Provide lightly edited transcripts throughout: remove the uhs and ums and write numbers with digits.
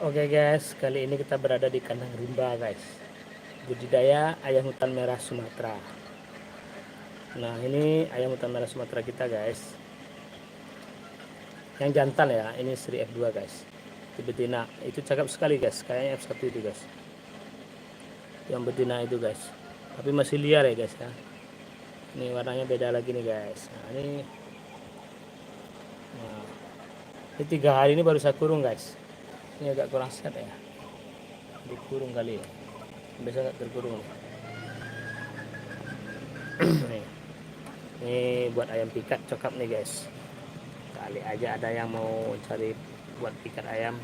Oke guys, kali ini kita berada di kandang rimba guys. Budidaya ayam hutan merah Sumatera. Nah ini ayam hutan merah Sumatera kita guys. Yang jantan ya, ini seri F2 guys. Itu betina, itu cakep sekali guys, kayaknya F1 itu guys. Yang betina itu guys. Tapi masih liar ya guys ya. Ini warnanya beda lagi nih guys. Nah, ini 3 hari ini baru saya kurung guys. Ini agak kurang set ya. Dikurung kali ya. Biasa nggak terkurung nih. Nih. Ini buat ayam pikat cokap nih guys. Kali aja ada yang mau cari buat pikat ayam.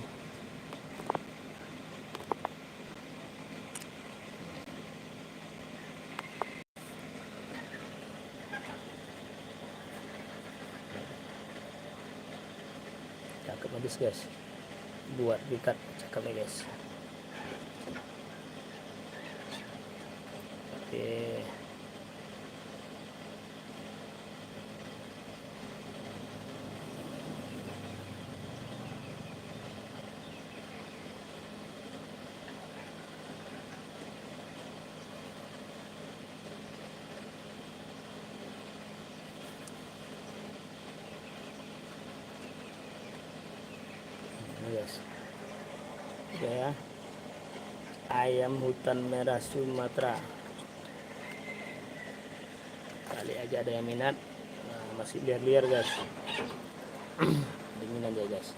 Cakep habis guys. Buat pikat cakep nih guys. Oke. Ini guys. Oke ya. Ayam hutan merah Sumatera. Kali aja ada yang minat. Nah, masih liar-liar guys. Dingin aja guys.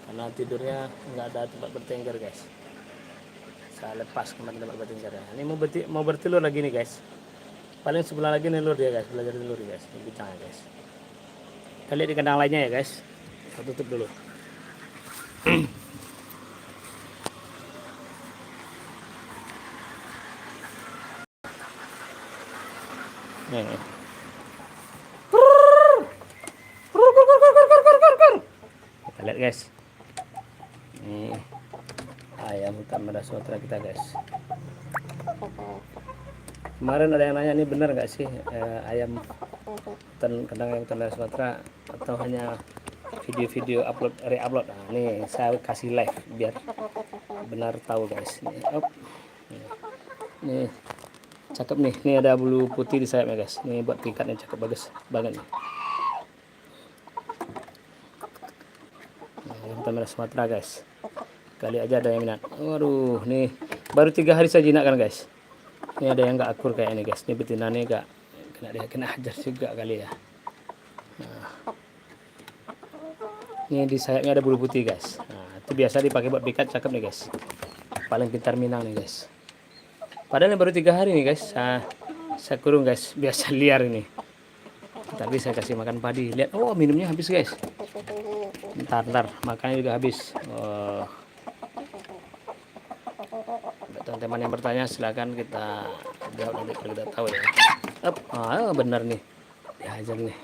Karena tidurnya nggak ada tempat bertengger guys. Saya lepas kemarin tempat bertengger ya. Ini mau bertelur lagi nih guys. Paling sebulan lagi nelur dia guys, belajar telur guys. Ini bintang guys. Kita lihat di kandang lainnya ya guys. Saya tutup dulu. Nih. Kita lihat guys. Ini ayam hutan merah Sumatera kita guys. Kemarin ada yang nanya, ini benar nggak sih ayam kandang ayam hutan merah Sumatera atau hanya video-video upload re-upload? Nah, ini saya kasih live biar benar tahu guys. Nih cakep nih. Ini ada bulu putih di sayapnya guys. Ini buat pikatnya cakep bagus banget nih. Ayam hutan merah Sumatera guys. Kali aja ada yang minat. Waduh, nih baru 3 hari saya jinakkan guys. Ini ada yang nggak akur kayak ini guys. Ini betina nih nggak kena ajar juga kali ya. Nah, ini di sayapnya ada bulu putih guys. Nah, itu biasa dipakai buat pikat, cakep nih guys. Paling pintar Minang nih guys. Padahal ini baru 3 hari nih guys. Saya kurung guys, biasa liar ini. Tapi saya kasih makan padi. Lihat, oh minumnya habis guys. Ntar makannya juga habis. Oh. Teman-teman yang bertanya silakan kita jawab nanti kalau kita tahu ya. Benar nih. Dihajar nih.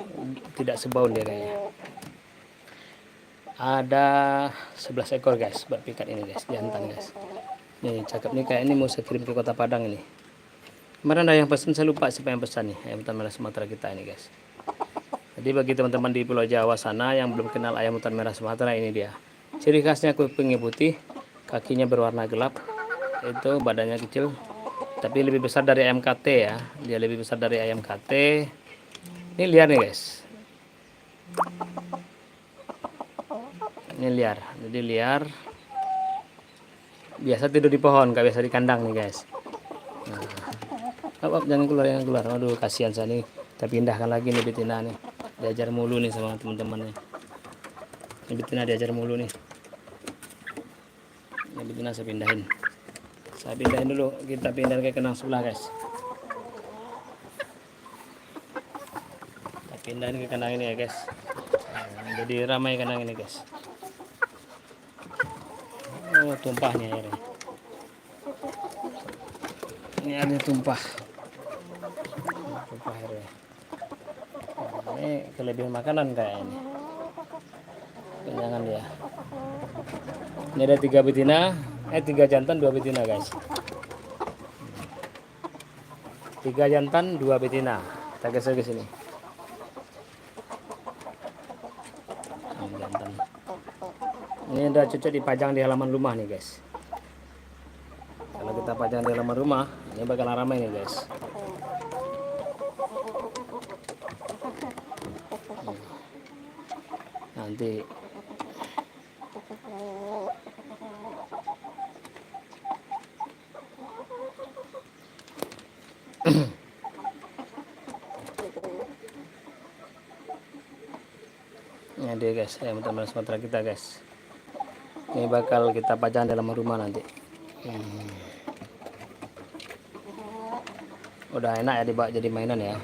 Tidak sebaun dia kayaknya. Ada 11 ekor guys buat pikat ini guys, jantan guys. Nih cakep nih, kayak ini mau saya kirim ke Kota Padang ini. Kemarin ada yang pesan, saya lupa siapa yang pesan nih ayam hutan merah Sumatera kita ini guys. Jadi bagi teman-teman di Pulau Jawa sana yang belum kenal ayam hutan merah Sumatera, ini dia. Ciri khasnya kupingnya putih, kakinya berwarna gelap, itu badannya kecil, tapi lebih besar dari ayam KT ya. Dia lebih besar dari ayam KT. Ini liar nih guys. Ini liar, jadi liar. Biasa tidur di pohon, gak biasa di kandang nih guys. Nah, jangan keluar. Aduh kasihan saya nih. Kita pindahkan lagi nih betina nih. Diajar mulu nih sama teman-temannya. Ini betina diajar mulu nih. Ini betina saya pindahin. Saya pindahin dulu. Kita pindahin ke kandang sebelah guys. Kita pindahin ke kandang ini ya guys. Nah, jadi ramai kandang ini guys. Oh tumpahnya airnya. Ini ada tumpah airnya. Nah, ini kelebihan makanan kayak ini. Kenyangan dia. Ini ada 3 betina, 3 jantan 2 betina guys. 3 jantan 2 betina. Kita geser ke sini. Jantan. Ini udah cocok dipajang di halaman rumah nih guys. Kalau kita pajang di halaman rumah, ini bakalan ramai nih guys. Nanti ini dia guys, teman-teman Sumatera kita guys. Ini bakal kita pajang dalam rumah nanti. Udah enak ya dibawa jadi mainan ya.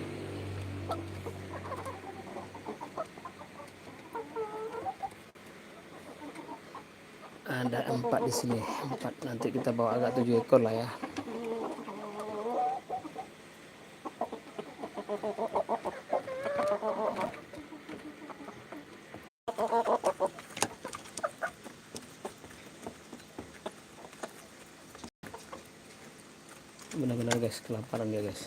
Ada 4 di sini, 4. Nanti kita bawa agak 7 ekor lah ya. Benar-benar guys, kelaparan dia guys.